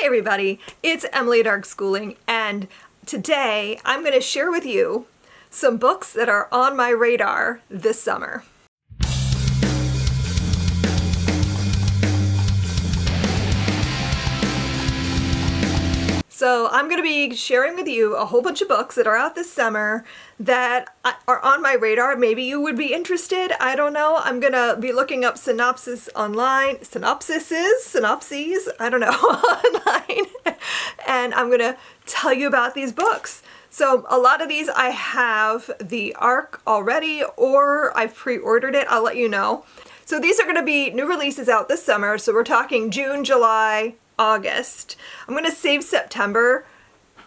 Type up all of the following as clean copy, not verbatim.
everybody, it's Emily Dark Schooling, and today I'm going to share with you some books that are on my radar this summer. So I'm going to be sharing with you a whole bunch of books that are out this summer that are on my radar. Maybe you would be interested. I don't know. I'm going to be looking up synopses online. Synopses, I don't know, online. And I'm going to tell you about these books. So a lot of these I have the ARC already, or I've pre-ordered it. I'll let you know. So these are going to be new releases out this summer. So we're talking June, July, August. I'm going to save September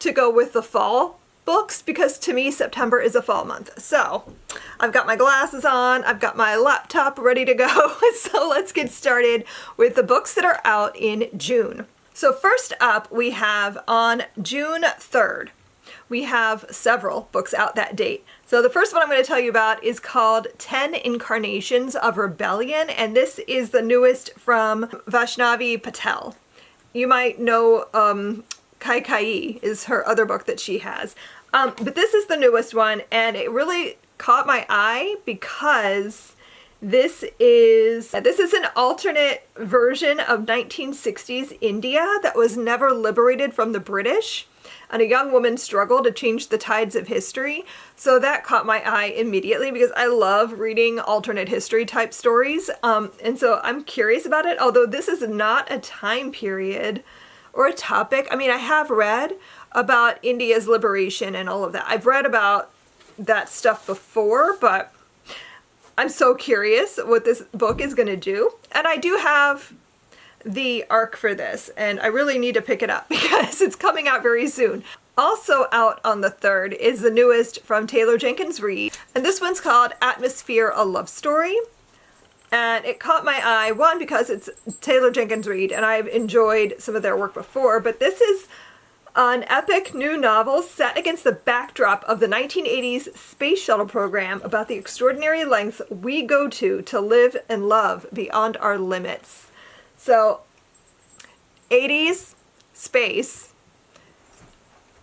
to go with the fall books because to me September is a fall month. So I've got my glasses on, I've got my laptop ready to go. So let's get started with the books that are out in June. So first up we have on June 3rd. We have several books out that date. So the first one I'm going to tell you about is called 10 Incarnations of Rebellion, and this is the newest from Vaishnavi Patel. You might know Kai Kai is her other book that she has. But this is the newest one, and it really caught my eye because this is an alternate version of 1960s India that was never liberated from the British, and a young woman struggled to change the tides of history. So that caught my eye immediately because I love reading alternate history type stories. And so I'm curious about it, although this is not a time period or a topic. I mean, I have read about India's liberation and all of that. I've read about that stuff before, but I'm so curious what this book is going to do. And I do have the ARC for this, and I really need to pick it up because it's coming out very soon. Also out on the 3rd is the newest from Taylor Jenkins Reid, and this one's called Atmosphere: A Love Story. And it caught my eye, one, because it's Taylor Jenkins Reid, and I've enjoyed some of their work before, but this is an epic new novel set against the backdrop of the 1980s space shuttle program about the extraordinary lengths we go to live and love beyond our limits. So, 80s, space.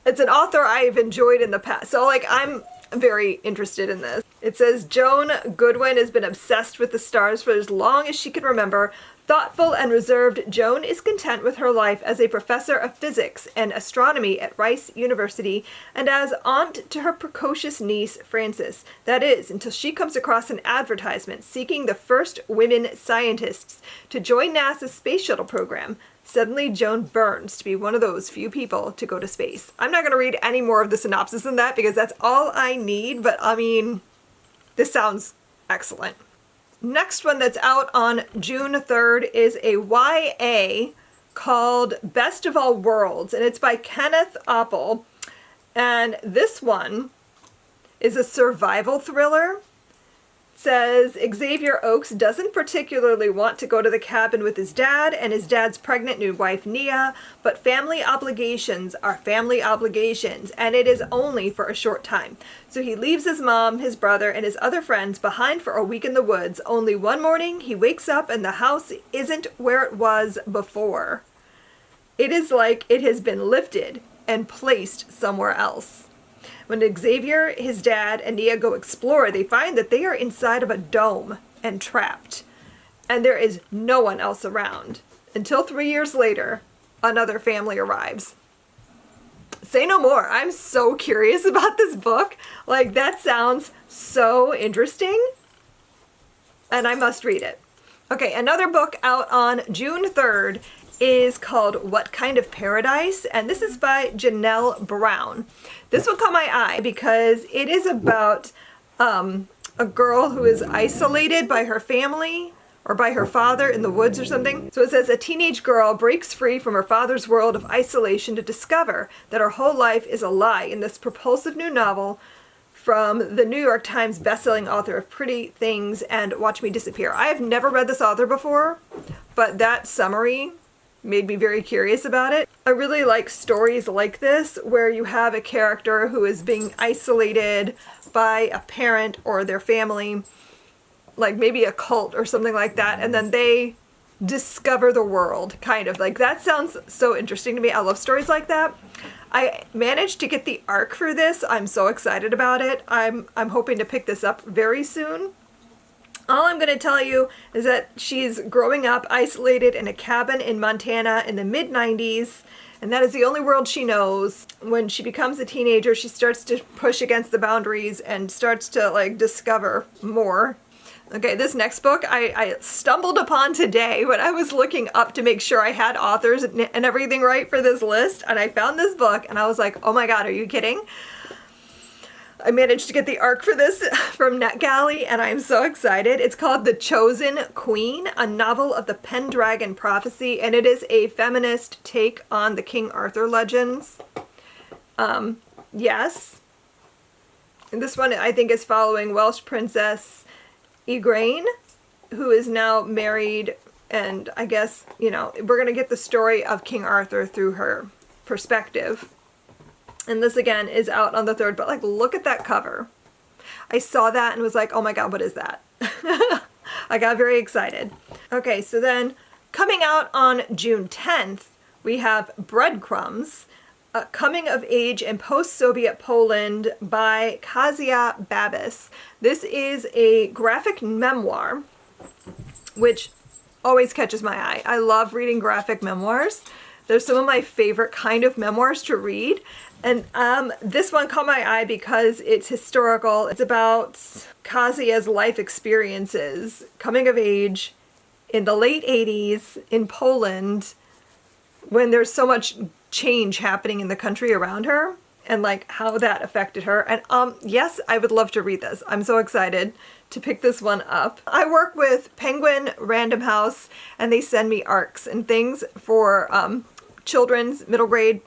It's an author I've enjoyed in the past. So, I'm very interested in this. It says, Joan Goodwin has been obsessed with the stars for as long as she can remember. Thoughtful and reserved, Joan is content with her life as a professor of physics and astronomy at Rice University and as aunt to her precocious niece, Frances. That is, until she comes across an advertisement seeking the first women scientists to join NASA's space shuttle program. Suddenly, Joan burns to be one of those few people to go to space. I'm not going to read any more of the synopsis than that because that's all I need, but I mean, this sounds excellent. Next one that's out on June 3rd is a YA called Best of All Worlds, and it's by Kenneth Apple. And this one is a survival thriller. It says Xavier Oakes doesn't particularly want to go to the cabin with his dad and his dad's pregnant new wife Nia, but family obligations are family obligations, and it is only for a short time. So he leaves his mom, his brother, and his other friends behind for a week in the woods. Only one morning he wakes up and the house isn't where it was before. It is like it has been lifted and placed somewhere else. When Xavier, his dad, and Nia go explore, they find that they are inside of a dome and trapped. And there is no one else around. Until 3 years later, another family arrives. Say no more. I'm so curious about this book. That sounds so interesting. And I must read it. Okay, another book out on June 3rd is called What Kind of Paradise? And this is by Janelle Brown. This will caught my eye because it is about a girl who is isolated by her family or by her father in the woods or something. So it says a teenage girl breaks free from her father's world of isolation to discover that her whole life is a lie in this propulsive new novel from the New York Times bestselling author of Pretty Things and Watch Me Disappear. I have never read this author before, but that summary made me very curious about it. I really like stories like this where you have a character who is being isolated by a parent or their family, like maybe a cult or something like that, and then they discover the world, kind of. Like, that sounds so interesting to me. I love stories like that. I managed to get the ARC for this. I'm so excited about it. I'm hoping to pick this up very soon. All I'm going to tell you is that she's growing up isolated in a cabin in Montana in the mid-90s, and that is the only world she knows. When she becomes a teenager, she starts to push against the boundaries and starts to, like, discover more. Okay, this next book I stumbled upon today when I was looking up to make sure I had authors and everything right for this list, and I found this book, and I was like, oh my god, are you kidding? I managed to get the ARC for this from NetGalley, and I'm so excited. It's called The Chosen Queen, a novel of the Pendragon prophecy, and it is a feminist take on the King Arthur legends. Yes. And this one, I think, is following Welsh Princess Igraine, who is now married, and I guess, you know, we're going to get the story of King Arthur through her perspective. And this, again, is out on the 3rd, but, like, look at that cover. I saw that and was like, oh my god, what is that? I got very excited. Okay, so then, coming out on June 10th, we have Breadcrumbs, a coming of age in post-Soviet Poland by Kasia Babis. This is a graphic memoir, which always catches my eye. I love reading graphic memoirs. They're some of my favorite kind of memoirs to read. And this one caught my eye because it's historical. It's about Kasia's life experiences, coming of age in the late 80s in Poland, when there's so much change happening in the country around her, and like how that affected her. And yes, I would love to read this. I'm so excited to pick this one up. I work with Penguin Random House, and they send me ARCs and things for children's middle grade.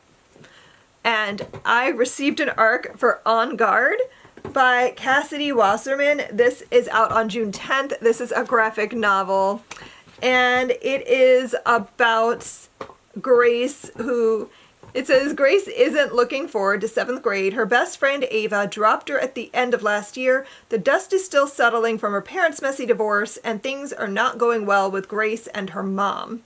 And I received an ARC for On Guard by Cassidy Wasserman. This is out on June 10th. This is a graphic novel, and it is about Grace, who, it says, Grace isn't looking forward to 7th grade. Her best friend Ava dropped her at the end of last year. The dust is still settling from her parents' messy divorce, and things are not going well with Grace and her mom.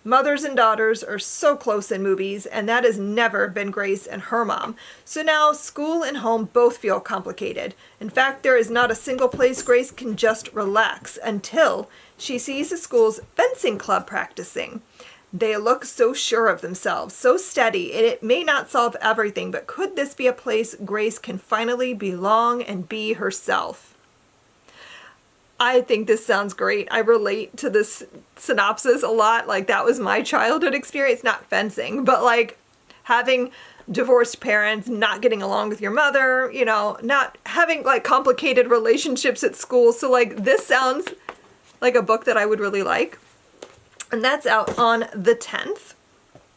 Mothers and daughters are so close in movies, and that has never been Grace and her mom. So now school and home both feel complicated. In fact, there is not a single place Grace can just relax until she sees the school's fencing club practicing. They look so sure of themselves, so steady, and it may not solve everything, but could this be a place Grace can finally belong and be herself? I think this sounds great. I relate to this synopsis a lot. Like, that was my childhood experience, not fencing, but like having divorced parents, not getting along with your mother, you know, not having like complicated relationships at school. So like, this sounds like a book that I would really like. And that's out on the 10th.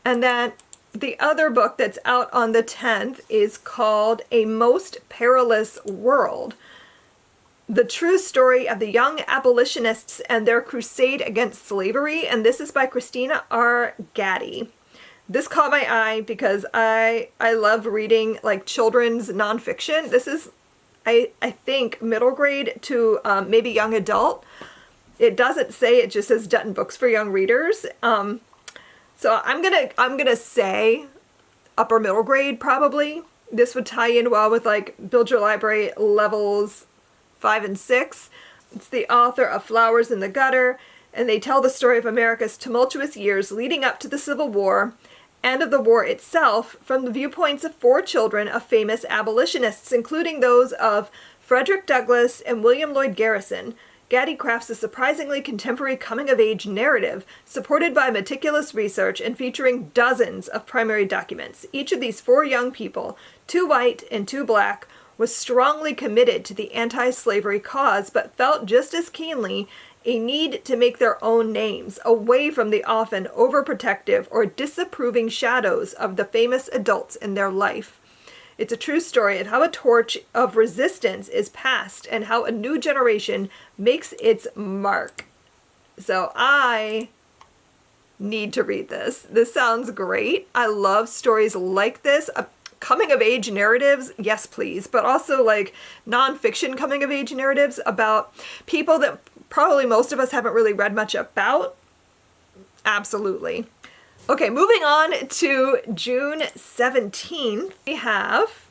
And then the other book that's out on the 10th is called A Most Perilous World: The True Story of the Young Abolitionists and Their Crusade Against Slavery. And this is by Christina R. Gaddy. This caught my eye because I love reading like children's nonfiction. This is, I think, middle grade to maybe young adult. It doesn't say, it just says Dutton Books for Young Readers. So I'm gonna say upper middle grade probably. This would tie in well with like Build Your Library levels 5 and 6. It's the author of Flowers in the Gutter, and they tell the story of America's tumultuous years leading up to the Civil War and of the war itself from the viewpoints of 4 children of famous abolitionists, including those of Frederick Douglass and William Lloyd Garrison. Gaddy crafts a surprisingly contemporary coming-of-age narrative supported by meticulous research and featuring dozens of primary documents. Each of these 4 young people, 2 white and 2 black, was strongly committed to the anti-slavery cause, but felt just as keenly a need to make their own names, away from the often overprotective or disapproving shadows of the famous adults in their life. It's a true story of how a torch of resistance is passed and how a new generation makes its mark. So I need to read this. This sounds great. I love stories like this. Coming of age narratives, yes please, but also like nonfiction coming of age narratives about people that probably most of us haven't really read much about. Absolutely. Okay, moving on to June 17th, we have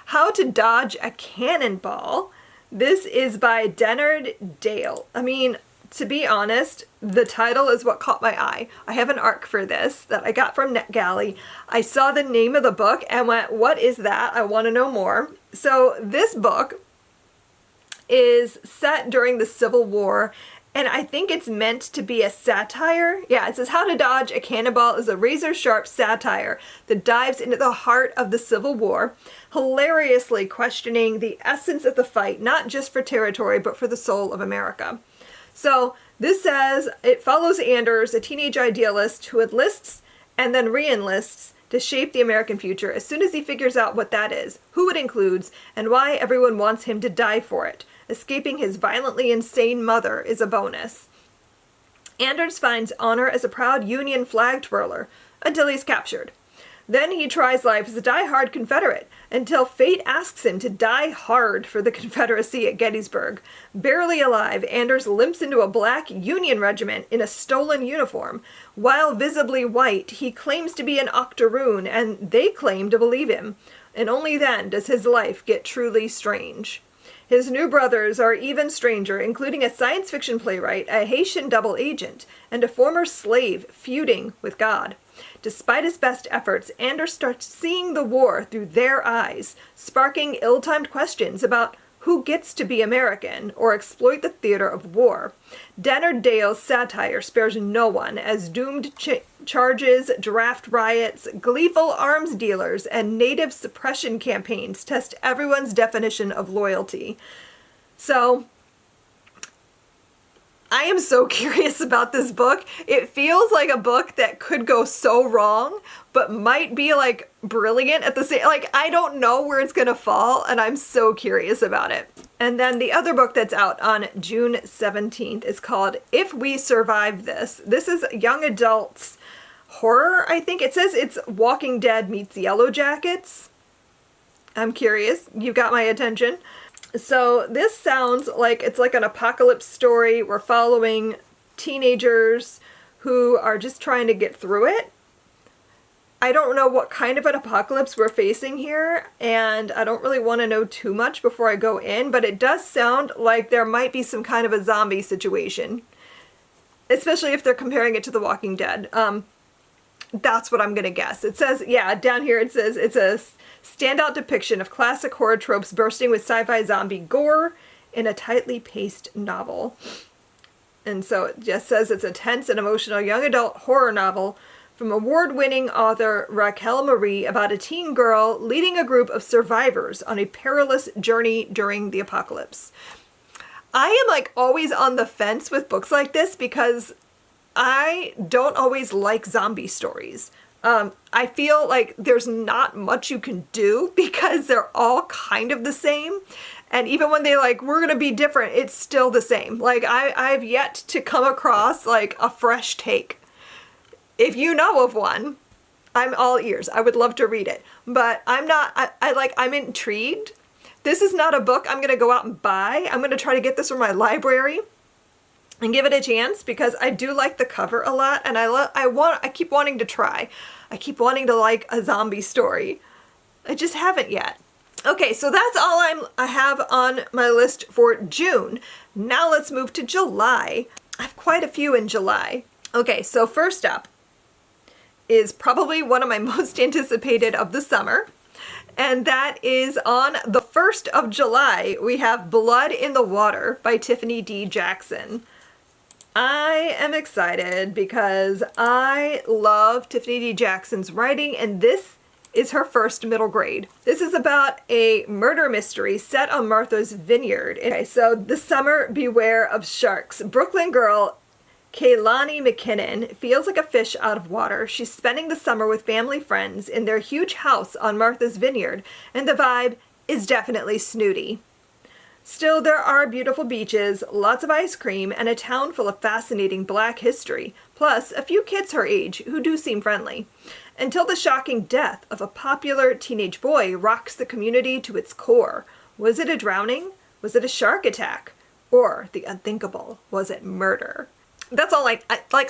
How to Dodge a Cannonball. This is by Dennard Dale. I mean, to be honest, the title is what caught my eye. I have an ARC for this that I got from NetGalley. I saw the name of the book and went, what is that? I want to know more. So this book is set during the Civil War, and I think it's meant to be a satire. Yeah, it says How to Dodge a Cannonball is a razor-sharp satire that dives into the heart of the Civil War, hilariously questioning the essence of the fight, not just for territory, but for the soul of America. So this says it follows Anders, a teenage idealist who enlists and then re-enlists to shape the American future as soon as he figures out what that is, who it includes, and why everyone wants him to die for it. Escaping his violently insane mother is a bonus. Anders finds honor as a proud Union flag twirler until he's captured. Then he tries life as a die-hard Confederate until fate asks him to die hard for the Confederacy at Gettysburg. Barely alive, Anders limps into a black Union regiment in a stolen uniform. While visibly white, he claims to be an octoroon, and they claim to believe him. And only then does his life get truly strange. His new brothers are even stranger, including a science fiction playwright, a Haitian double agent, and a former slave feuding with God. Despite his best efforts, Anders starts seeing the war through their eyes, sparking ill-timed questions about who gets to be American or exploit the theater of war. Dennard Dale's satire spares no one as doomed charges, draft riots, gleeful arms dealers, and native suppression campaigns test everyone's definition of loyalty. So, I am so curious about this book. It feels like a book that could go so wrong, but might be like brilliant at the same, like I don't know where it's gonna fall, and I'm so curious about it. And then the other book that's out on June 17th is called If We Survive This. This is young adults horror, I think. It says it's Walking Dead meets Yellow Jackets. I'm curious. You got my attention. So this sounds like it's like an apocalypse story. We're following teenagers who are just trying to get through it. I don't know what kind of an apocalypse we're facing here, and I don't really want to know too much before I go in, but it does sound like there might be some kind of a zombie situation, especially if they're comparing it to The Walking Dead. That's what I'm gonna guess. It says, yeah, down here it says it's a standout depiction of classic horror tropes bursting with sci-fi zombie gore in a tightly paced novel. And so it just says it's a tense and emotional young adult horror novel from award-winning author Raquel Marie about a teen girl leading a group of survivors on a perilous journey during the apocalypse. I am like always on the fence with books like this because I don't always like zombie stories. I feel like there's not much you can do because they're all kind of the same. And even when they like, we're going to be different, it's still the same. Like I've yet to come across like a fresh take. If you know of one, I'm all ears. I would love to read it, but I'm intrigued. This is not a book I'm going to go out and buy. I'm going to try to get this from my library and give it a chance because I do like the cover a lot, and I keep wanting to try. I keep wanting to like a zombie story. I just haven't yet. Okay, so that's all I have on my list for June. Now let's move to July. I have quite a few in July. Okay, so first up is probably one of my most anticipated of the summer, and that is on the 1st of July. We have Blood in the Water by Tiffany D. Jackson. I am excited because I love Tiffany D. Jackson's writing, and this is her first middle grade. This is about a murder mystery set on Martha's Vineyard. Okay, so this summer, beware of sharks. Brooklyn girl Kaylani McKinnon feels like a fish out of water. She's spending the summer with family friends in their huge house on Martha's Vineyard, and the vibe is definitely snooty. Still, there are beautiful beaches, lots of ice cream, and a town full of fascinating Black history, plus a few kids her age who do seem friendly. Until the shocking death of a popular teenage boy rocks the community to its core. Was it a drowning? Was it a shark attack? Or, the unthinkable, was it murder? that's all like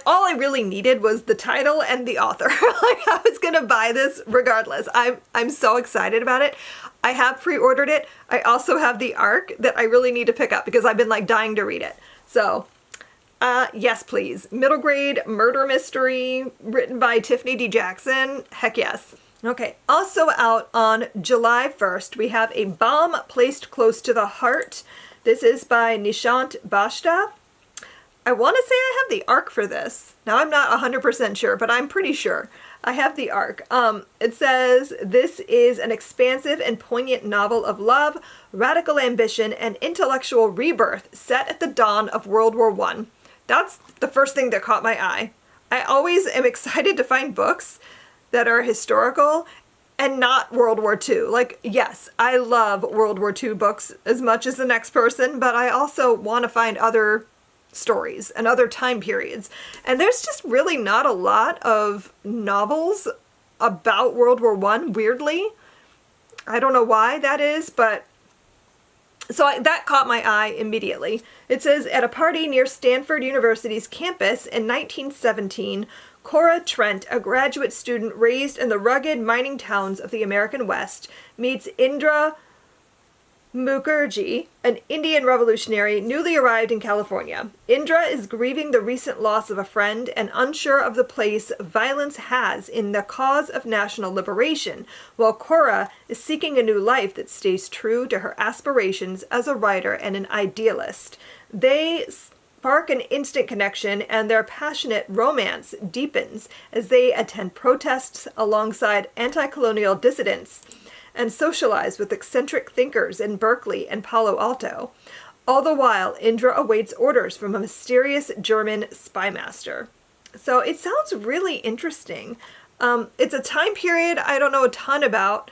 all I really needed was the title and the author. Like I was gonna buy this regardless. I'm so excited about it. I have pre-ordered it. I also have the ARC that I really need to pick up because I've been like dying to read it. So yes, please. Middle grade murder mystery written by Tiffany D. Jackson. Heck yes. Okay, also out on July 1st, we have A Bomb Placed Close to the Heart. This is by Nishant Bashta. I want to say I have the ARC for this. Now I'm not 100% sure, but I'm pretty sure I have the ARC. It says, this is an expansive and poignant novel of love, radical ambition, and intellectual rebirth set at the dawn of World War I. That's the first thing that caught my eye. I always am excited to find books that are historical and not World War II. Like, yes, I love World War II books as much as the next person, but I also want to find other stories and other time periods. And there's just really not a lot of novels about World War I, weirdly. I don't know why that is, but that caught my eye immediately. It says, at a party near Stanford University's campus in 1917, Cora Trent, a graduate student raised in the rugged mining towns of the American West, meets Indra Mukherjee, an Indian revolutionary newly arrived in California. Indra is grieving the recent loss of a friend and unsure of the place violence has in the cause of national liberation, while Cora is seeking a new life that stays true to her aspirations as a writer and an idealist. They spark an instant connection, and their passionate romance deepens as they attend protests alongside anti-colonial dissidents and socialize with eccentric thinkers in Berkeley and Palo Alto. All the while, Indra awaits orders from a mysterious German spy master. So it sounds really interesting. It's a time period I don't know a ton about,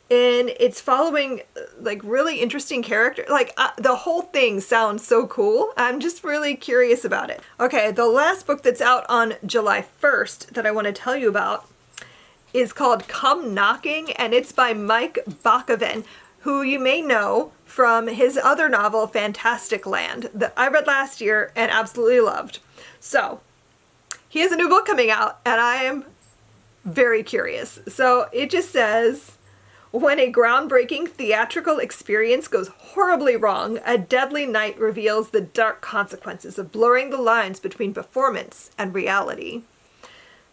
and it's following like really interesting character. Like the whole thing sounds so cool. I'm just really curious about it. Okay, the last book that's out on July 1st that I want to tell you about is called Come Knocking, and it's by Mike Bakoven, who you may know from his other novel, Fantastic Land, that I read last year and absolutely loved. So, he has a new book coming out, and I am very curious. So, it just says, when a groundbreaking theatrical experience goes horribly wrong, a deadly night reveals the dark consequences of blurring the lines between performance and reality.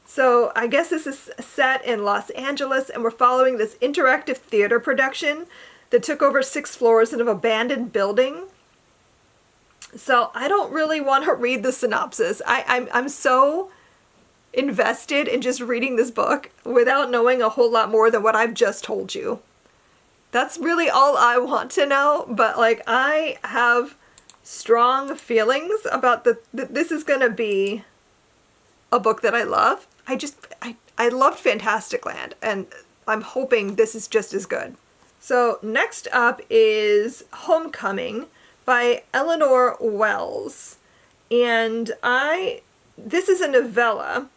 So I guess this is set in Los Angeles, and we're following this interactive theater production that took over 6 floors in an abandoned building. So I don't really want to read the synopsis. I'm so invested in just reading this book without knowing a whole lot more than what I've just told you. That's really all I want to know, but like I have strong feelings about that this is going to be a book that I love. I loved Fantastic Land, and I'm hoping this is just as good. So next up is Homecoming by Eleanor Wells. And this is a novella,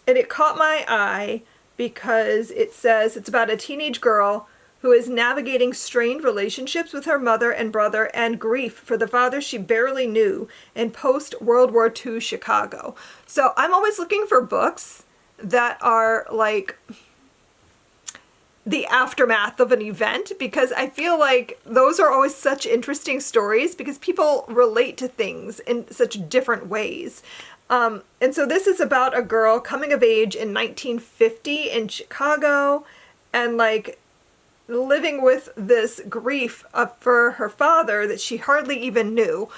and it caught my eye because it says it's about a teenage girl who is navigating strained relationships with her mother and brother and grief for the father she barely knew in post-World War II Chicago. So I'm always looking for books that are like the aftermath of an event, because I feel like those are always such interesting stories because people relate to things in such different ways. And so this is about a girl coming of age in 1950 in Chicago and like living with this grief for her father that she hardly even knew,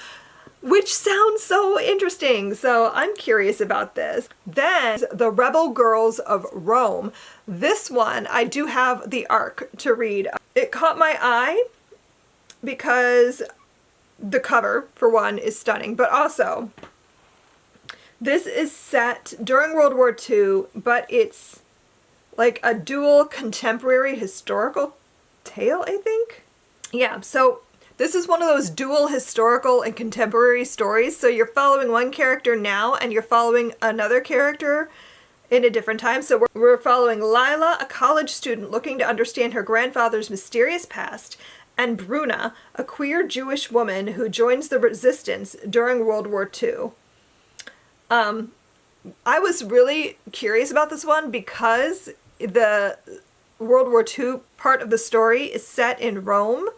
which sounds so interesting. So I'm curious about this. Then The Rebel Girls of Rome. This one, I do have the ARC to read. It caught my eye because the cover, for one, is stunning, but also this is set during World War II, but it's like a dual contemporary historical tale, I think. Yeah, so this is one of those dual historical and contemporary stories. So you're following one character now and you're following another character in a different time. So we're following Lila, a college student looking to understand her grandfather's mysterious past, and Bruna, a queer Jewish woman who joins the resistance during World War II. I was really curious about this one because the World War II part of the story is set in Rome.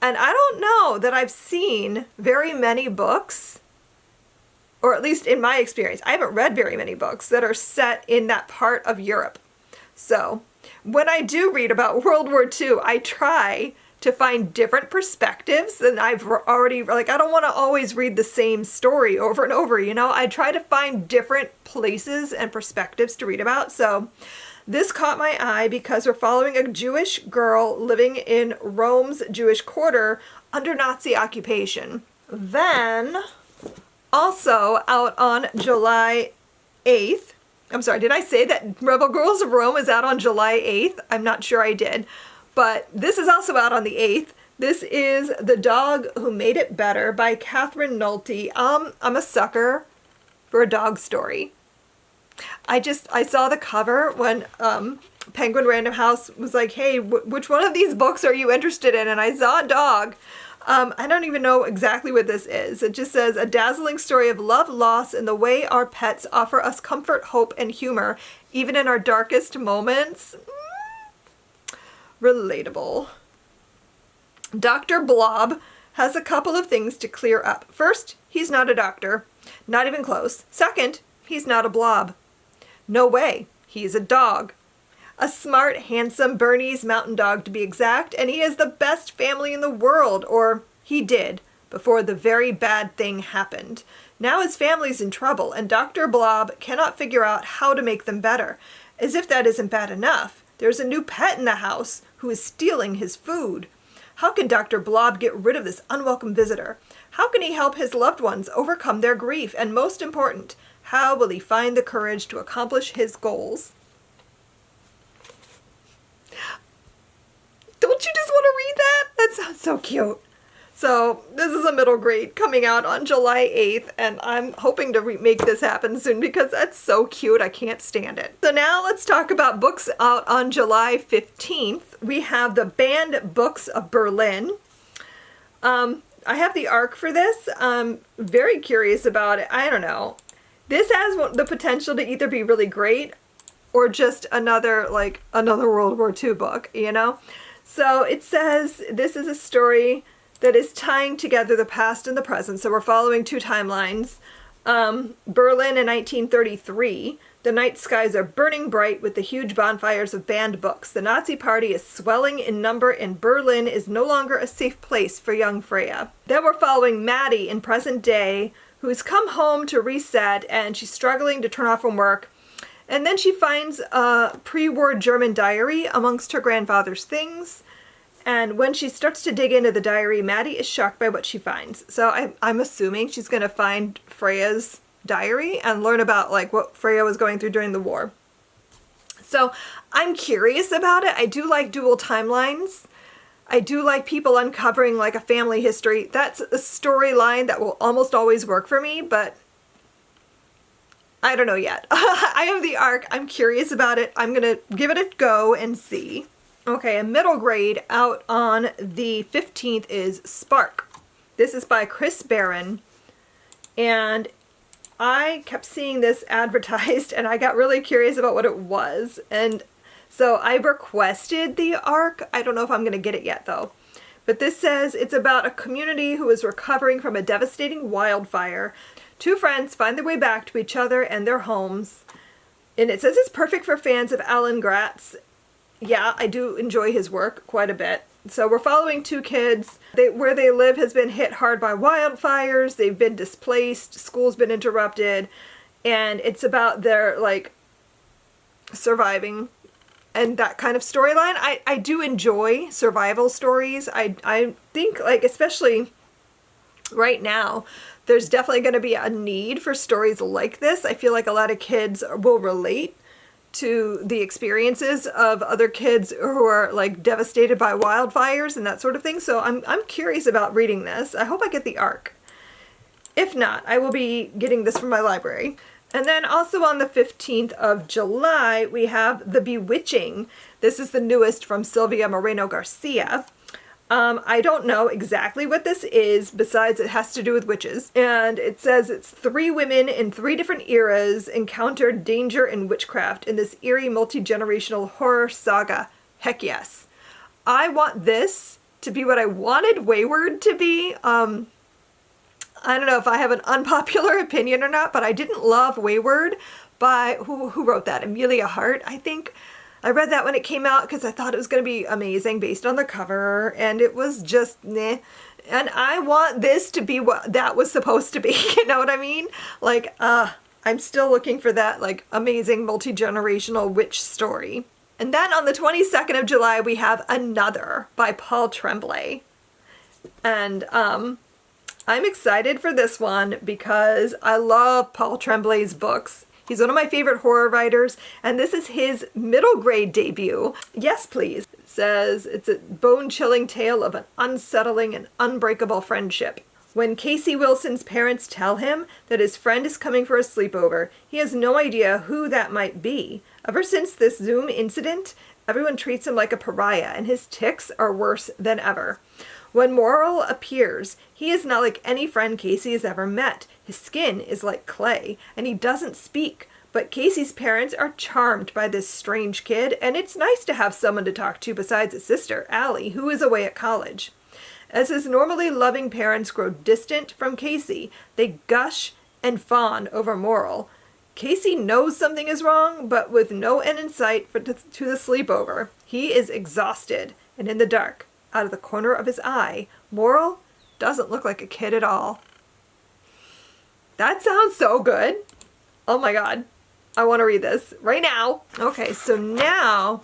And I don't know that I've seen very many books, or at least in my experience, I haven't read very many books that are set in that part of Europe. So when I do read about World War II, I try to find different perspectives than I've already, like, I don't want to always read the same story over and over, you know? I try to find different places and perspectives to read about. So this caught my eye because we're following a Jewish girl living in Rome's Jewish quarter under Nazi occupation. Then, also out on July 8th, I'm sorry, did I say that Rebel Girls of Rome is out on July 8th? I'm not sure I did. But this is also out on the 8th. This is The Dog Who Made It Better by Catherine Nolte. I'm a sucker for a dog story. I saw the cover when Penguin Random House was like, hey, which one of these books are you interested in? And I saw a dog. I don't even know exactly what this is. It just says, a dazzling story of love, loss, and the way our pets offer us comfort, hope, and humor, even in our darkest moments. Relatable. Dr. Blob has a couple of things to clear up. First, he's not a doctor. Not even close. Second, he's not a blob. No way. He's a dog. A smart, handsome Bernese Mountain Dog to be exact, and he has the best family in the world, or he did, before the very bad thing happened. Now his family's in trouble, and Dr. Blob cannot figure out how to make them better. As if that isn't bad enough, there's a new pet in the house who is stealing his food. How can Dr. Blob get rid of this unwelcome visitor? How can he help his loved ones overcome their grief? And most important, how will he find the courage to accomplish his goals? Don't you just want to read that? That sounds so cute. So this is a middle grade coming out on July 8th, and I'm hoping to make this happen soon because that's so cute. I can't stand it. So now let's talk about books out on July 15th. We have the Banned Books of Berlin. I have the ARC for this. I'm very curious about it. I don't know. This has the potential to either be really great or just another World War II book, you know? So it says this is a story that is tying together the past and the present. So we're following two timelines. Berlin in 1933. The night skies are burning bright with the huge bonfires of banned books. The Nazi party is swelling in number and Berlin is no longer a safe place for young Freya. Then we're following Maddie in present day, who's come home to reset and she's struggling to turn off from work. And then she finds a pre-war German diary amongst her grandfather's things. And when she starts to dig into the diary, Maddie is shocked by what she finds. So I'm assuming she's going to find Freya's diary and learn about like what Freya was going through during the war. So I'm curious about it. I do like dual timelines. I do like people uncovering like a family history. That's a storyline that will almost always work for me, but I don't know yet. I have the ARC. I'm curious about it. I'm going to give it a go and see. Okay, a middle grade out on the 15th is Spark. This is by Chris Barron. And I kept seeing this advertised and I got really curious about what it was. And so I requested the ARC. I don't know if I'm going to get it yet though. But this says it's about a community who is recovering from a devastating wildfire. Two friends find their way back to each other and their homes. And it says it's perfect for fans of Alan Gratz. Yeah, I do enjoy his work quite a bit. So we're following two kids. Where they live has been hit hard by wildfires. They've been displaced. School's been interrupted. And it's about their, like, surviving and that kind of storyline. I do enjoy survival stories. I think, like, especially right now, there's definitely going to be a need for stories like this. I feel like a lot of kids will relate to the experiences of other kids who are like devastated by wildfires and that sort of thing. So I'm curious about reading this. I hope I get the ARC. If not, I will be getting this from my library. And then also on the 15th of July, we have The Bewitching. This is the newest from Sylvia Moreno Garcia. I don't know exactly what this is, besides it has to do with witches. And it says it's 3 women in 3 different eras encountered danger and witchcraft in this eerie multi-generational horror saga. Heck yes. I want this to be what I wanted Wayward to be. I don't know if I have an unpopular opinion or not, but I didn't love Wayward by, who wrote that? Amelia Hart, I think. I read that when it came out because I thought it was going to be amazing based on the cover, and it was just meh. And I want this to be what that was supposed to be, you know what I mean? Like, I'm still looking for that, like, amazing multi-generational witch story. And then on the 22nd of July, we have Another by Paul Tremblay. And, I'm excited for this one because I love Paul Tremblay's books. He's one of my favorite horror writers, and this is his middle grade debut. Yes, please. It says it's a bone-chilling tale of an unsettling and unbreakable friendship. When Casey Wilson's parents tell him that his friend is coming for a sleepover, he has no idea who that might be. Ever since this Zoom incident, everyone treats him like a pariah, and his tics are worse than ever. When Morrill appears, he is not like any friend Casey has ever met. His skin is like clay, and he doesn't speak. But Casey's parents are charmed by this strange kid, and it's nice to have someone to talk to besides his sister, Allie, who is away at college. As his normally loving parents grow distant from Casey, they gush and fawn over Morrill. Casey knows something is wrong, but with no end in sight to the sleepover. He is exhausted and in the dark. Out of the corner of his eye, Morrill doesn't look like a kid at all. That sounds so good. Oh my god. I want to read this right now. Okay, so now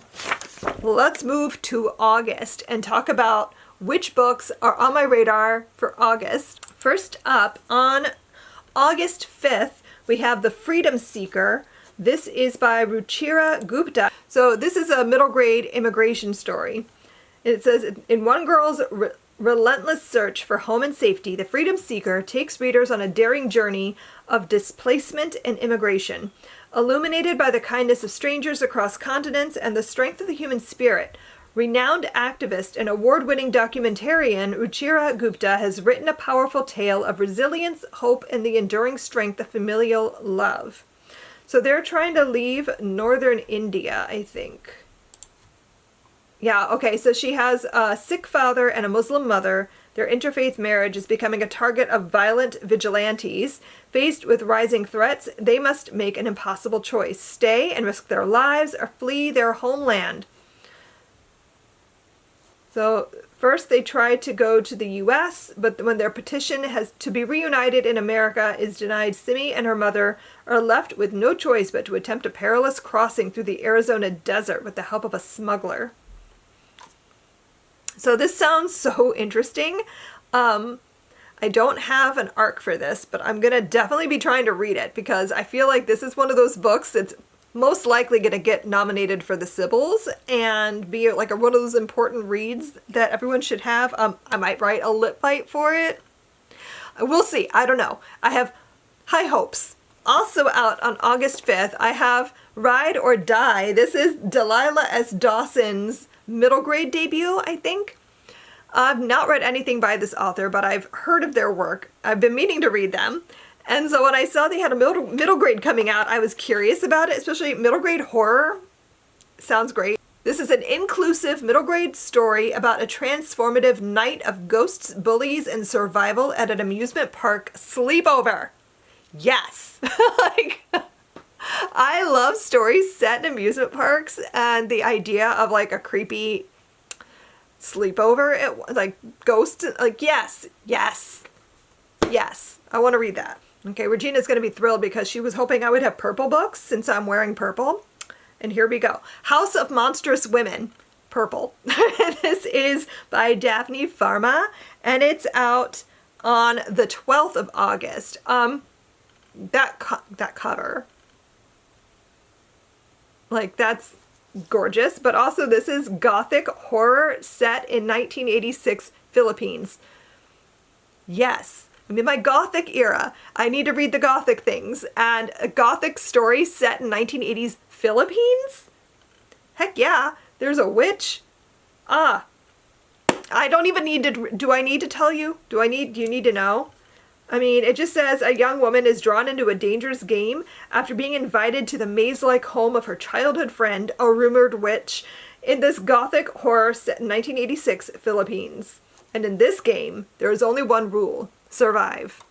let's move to August and talk about which books are on my radar for August. First up, on August 5th, we have The Freedom Seeker. This is by Ruchira Gupta. So this is a middle grade immigration story. It says, in one girl's relentless search for home and safety, The Freedom Seeker takes readers on a daring journey of displacement and immigration. Illuminated by the kindness of strangers across continents and the strength of the human spirit, renowned activist and award-winning documentarian Ruchira Gupta has written a powerful tale of resilience, hope, and the enduring strength of familial love. So they're trying to leave northern India, I think. Yeah, okay, so she has a Sikh father and a Muslim mother. Their interfaith marriage is becoming a target of violent vigilantes. Faced with rising threats, they must make an impossible choice: stay and risk their lives or flee their homeland. So first they try to go to the U.S., but when their petition has to be reunited in America is denied, Simi and her mother are left with no choice but to attempt a perilous crossing through the Arizona desert with the help of a smuggler. So this sounds so interesting. I don't have an arc for this, but I'm going to definitely be trying to read it because I feel like this is one of those books that's most likely going to get nominated for the Sybils and be like one of those important reads that everyone should have. I might write a lit bite for it. We'll see. I don't know. I have high hopes. Also out on August 5th, I have Ride or Die. This is Delilah S. Dawson's middle grade debut, I think. I've not read anything by this author, but I've heard of their work. I've been meaning to read them. And so when I saw they had a middle grade coming out, I was curious about it, especially middle grade horror. Sounds great. This is an inclusive middle grade story about a transformative night of ghosts, bullies, and survival at an amusement park sleepover. Yes. Like, I love stories set in amusement parks, and the idea of like a creepy sleepover, like ghosts, like yes. I want to read that. Okay, Regina's going to be thrilled because she was hoping I would have purple books since I'm wearing purple. And here we go. House of Monstrous Women, purple. This is by Daphne Pharma, and it's out on the 12th of August. That cover, like, that's gorgeous, but also this is gothic horror set in 1986 Philippines. Yes. I'm in my gothic era. I need to read the gothic things. And a gothic story set in 1980s Philippines? Heck yeah. There's a witch. I don't even need to, do I need to tell you? Do you need to know? I mean, it just says a young woman is drawn into a dangerous game after being invited to the maze-like home of her childhood friend, a rumored witch, in this gothic horror set in 1986 Philippines. And in this game, there is only one rule: survive.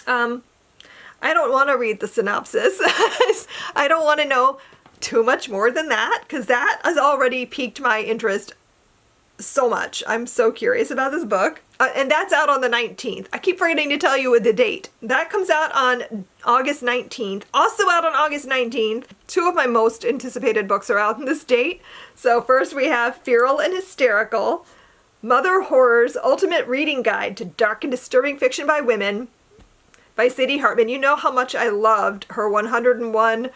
I don't want to read the synopsis. I don't want to know too much more than that, because that has already piqued my interest so much. I'm so curious about this book. And that's out on the 19th. I keep forgetting to tell you the date. That comes out on August 19th. Also out on August 19th. Two of my most anticipated books are out on this date. So first we have Feral and Hysterical, Mother Horror's Ultimate Reading Guide to Dark and Disturbing Fiction by Women, by Sadie Hartman. You know how much I loved her 101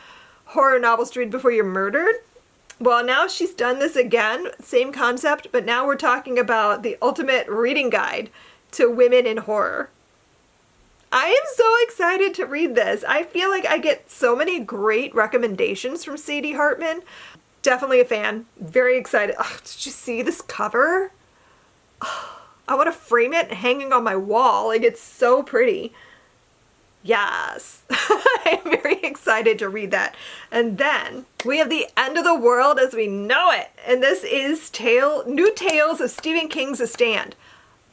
horror novels to read before you're murdered. Well, now she's done this again, same concept, but now we're talking about the ultimate reading guide to women in horror. I am so excited to read this. I feel like I get so many great recommendations from Sadie Hartman. Definitely a fan. Very excited. Oh, did you see this cover? Oh, I want to frame it hanging on my wall. Like, it's so pretty. Yes. I'm very excited to read that. And then we have The End of the World as We Know It. And this is New Tales of Stephen King's The Stand.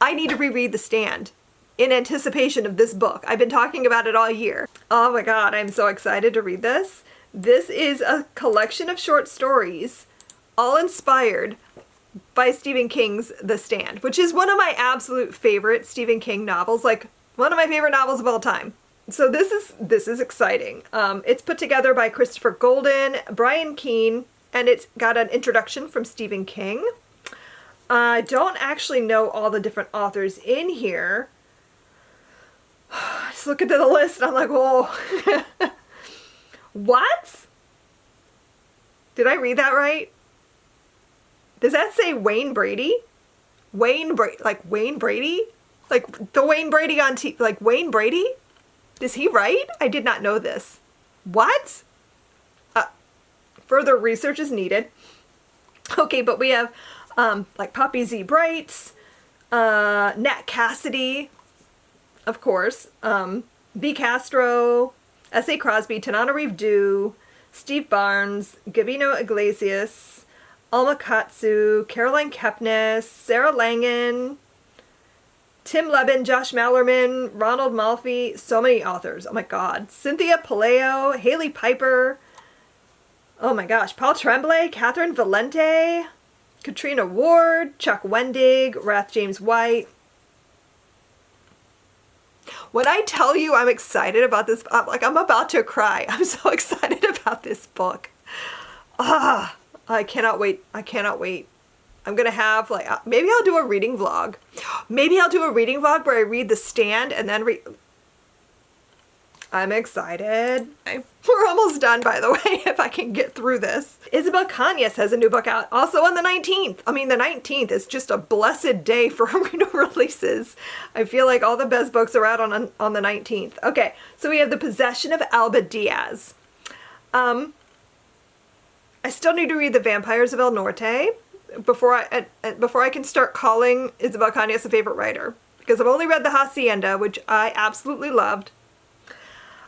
I need to reread The Stand in anticipation of this book. I've been talking about it all year. Oh my God, I'm so excited to read this. This is a collection of short stories, all inspired by Stephen King's The Stand, which is one of my absolute favorite Stephen King novels, like one of my favorite novels of all time. So this is exciting. It's put together by Christopher Golden, Brian Keene, and it's got an introduction from Stephen King. I don't actually know all the different authors in here. Just look at the list and I'm like, whoa. What? Did I read that right? Does that say Wayne Brady? Wayne Brady? Like the Wayne Brady on TV? Like Wayne Brady? Is he right? I did not know this. What? Further research is needed. Okay, but we have like Poppy Z. Brights, Nat Cassidy, of course, V. Castro, S.A. Crosby, Tananarive Due, Steve Barnes, Gabino Iglesias, Alma Katsu, Caroline Kepnes, Sarah Langen, Tim Levin, Josh Mallerman, Ronald Malfi, so many authors. Oh my God. Cynthia Paleo, Haley Piper. Oh my gosh. Paul Tremblay, Catherine Valente, Katrina Ward, Chuck Wendig, Rath James White. When I tell you I'm excited about this, I'm about to cry. I'm so excited about this book. I cannot wait. I cannot wait. I'm going to have, like, maybe I'll do a reading vlog. Maybe I'll do a reading vlog where I read The Stand and then I'm excited. We're almost done, by the way, if I can get through this. Isabel Kanyas has a new book out, also on the 19th. I mean, the 19th is just a blessed day for new releases. I feel like all the best books are out on the 19th. Okay, so we have The Possession of Alba Diaz. I still need to read The Vampires of El Norte before I can start calling Isabel Kanyas a favorite writer, because I've only read The Hacienda, which I absolutely loved.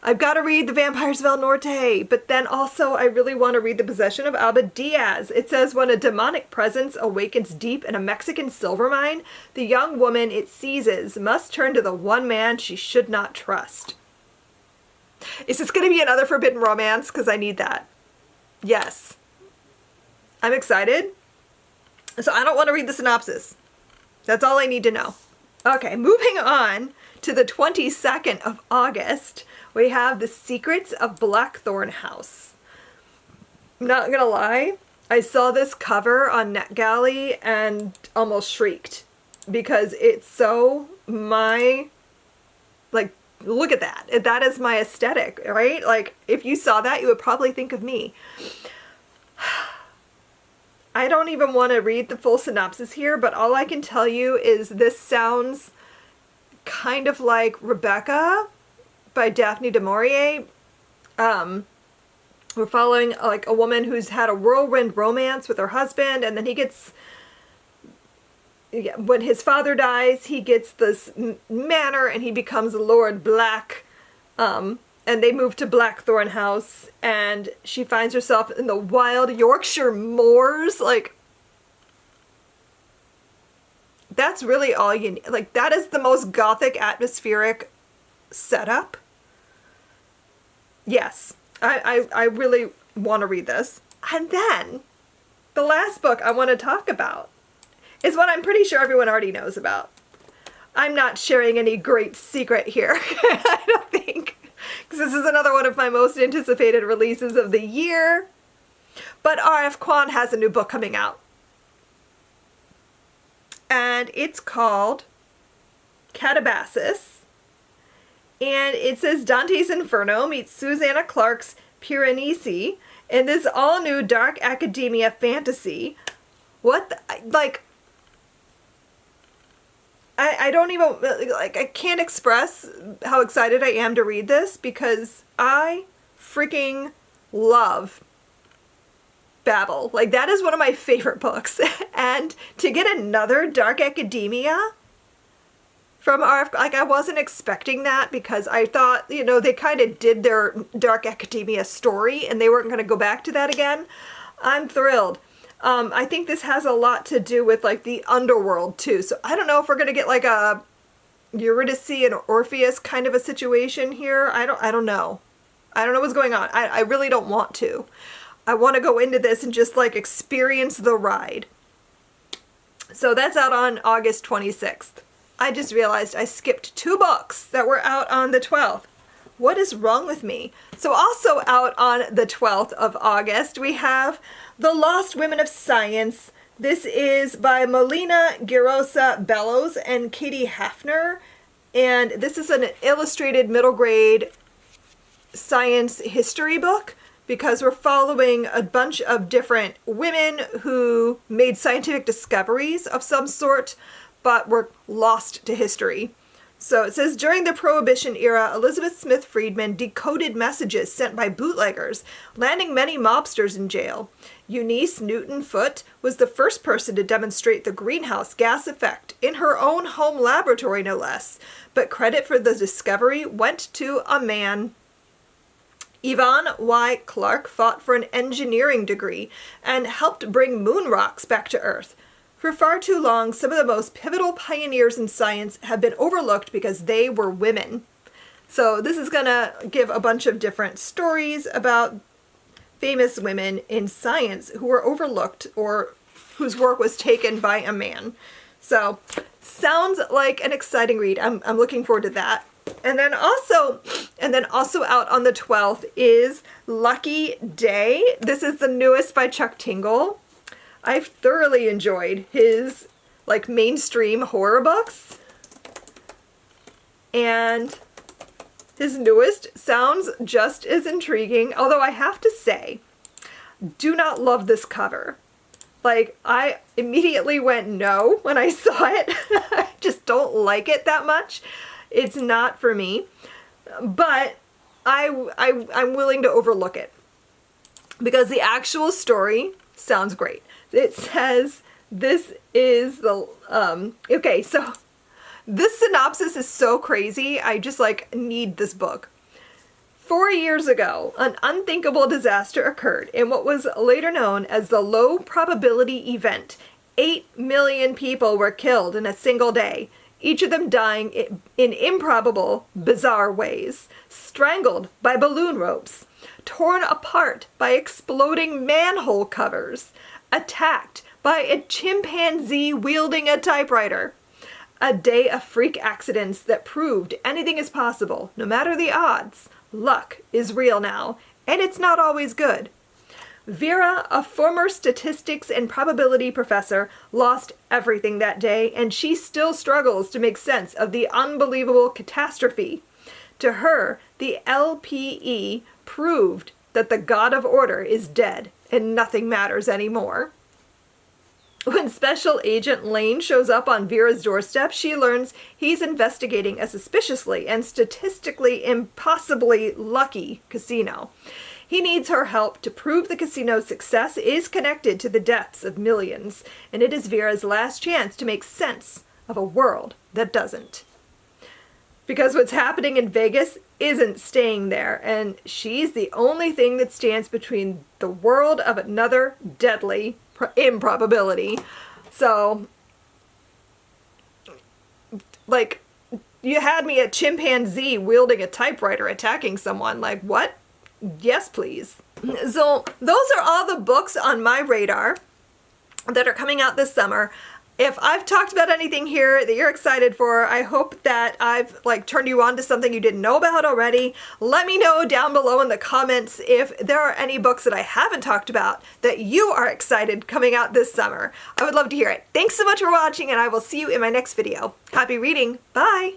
I've got to read The Vampires of El Norte, but then also I really want to read The Possession of Alba Diaz. It says, when a demonic presence awakens deep in a Mexican silver mine, the young woman it seizes must turn to the one man she should not trust. Is this going to be another forbidden romance? Because I need that. Yes. I'm excited. So I don't want to read the synopsis. That's all I need to know. Okay, moving on to the 22nd of August, we have The Secrets of Blackthorn House. I'm not gonna lie, I saw this cover on NetGalley and almost shrieked because it's so like, look at that. That is my aesthetic, right? Like, if you saw that, you would probably think of me. I don't even want to read the full synopsis here, but all I can tell you is this sounds kind of like Rebecca by Daphne du Maurier. We're following like a woman who's had a whirlwind romance with her husband, and then he gets when his father dies, he gets this manor and he becomes Lord Black. And they move to Blackthorn House, and she finds herself in the wild Yorkshire moors. Like, that's really all you need. Like, that is the most gothic, atmospheric setup. Yes, I really want to read this. And then, the last book I want to talk about is what I'm pretty sure everyone already knows about. I'm not sharing any great secret here, I don't think. Because this is another one of my most anticipated releases of the year. But R.F. Kuang has a new book coming out. And it's called Catabasis. And it says Dante's Inferno meets Susanna Clarke's Piranesi in this all-new dark academia fantasy. What the, like... I don't even, like, I can't express how excited I am to read this because I freaking love Babel. Like, that is one of my favorite books. And to get another dark academia from R.F., like, I wasn't expecting that because I thought, you know, they kind of did their dark academia story and they weren't going to go back to that again. I'm thrilled. I think this has a lot to do with, like, the underworld, too. So I don't know if we're going to get, like, a Eurydice and Orpheus kind of a situation here. I don't know. I don't know what's going on. I really don't want to. I want to go into this and just, like, experience the ride. So that's out on August 26th. I just realized I skipped 2 books that were out on the 12th. What is wrong with me? So also out on the 12th of August, we have The Lost Women of Science. This is by Melina Girosa Bellows and Katie Hafner. And this is an illustrated middle grade science history book because we're following a bunch of different women who made scientific discoveries of some sort, but were lost to history. So it says, during the Prohibition era, Elizabeth Smith Friedman decoded messages sent by bootleggers, landing many mobsters in jail. Eunice Newton Foote was the first person to demonstrate the greenhouse gas effect in her own home laboratory, no less. But credit for the discovery went to a man. Yvonne Y. Clarke fought for an engineering degree and helped bring moon rocks back to Earth. For far too long, some of the most pivotal pioneers in science have been overlooked because they were women. So this is going to give a bunch of different stories about famous women in science who were overlooked or whose work was taken by a man. So sounds like an exciting read. I'm looking forward to that. And then also out on the 12th is Lucky Day. This is the newest by Chuck Tingle. I've thoroughly enjoyed his, like, mainstream horror books. And his newest sounds just as intriguing, although I have to say, do not love this cover. Like, I immediately went no when I saw it. I just don't like it that much. It's not for me. But I'm willing to overlook it. Because the actual story sounds great. It says, this is the, okay, so this synopsis is so crazy, I just, like, need this book. 4 years ago, an unthinkable disaster occurred in what was later known as the Low Probability Event. 8 million people were killed in a single day, each of them dying in improbable, bizarre ways, strangled by balloon ropes, torn apart by exploding manhole covers, attacked by a chimpanzee wielding a typewriter. A day of freak accidents that proved anything is possible, no matter the odds. Luck is real now, and it's not always good. Vera, a former statistics and probability professor, lost everything that day, and she still struggles to make sense of the unbelievable catastrophe. To her, the LPE proved that the God of Order is dead, and nothing matters anymore. When Special Agent Lane shows up on Vera's doorstep, she learns he's investigating a suspiciously and statistically impossibly lucky casino. He needs her help to prove the casino's success is connected to the deaths of millions, and it is Vera's last chance to make sense of a world that doesn't. Because what's happening in Vegas isn't staying there, and she's the only thing that stands between the world of another deadly improbability. So, like, you had me a chimpanzee wielding a typewriter attacking someone. Like, what? Yes, please. So, those are all the books on my radar that are coming out this summer. If I've talked about anything here that you're excited for, I hope that I've turned you on to something you didn't know about already. Let me know down below in the comments if there are any books that I haven't talked about that you are excited coming out this summer. I would love to hear it. Thanks so much for watching, and I will see you in my next video. Happy reading. Bye.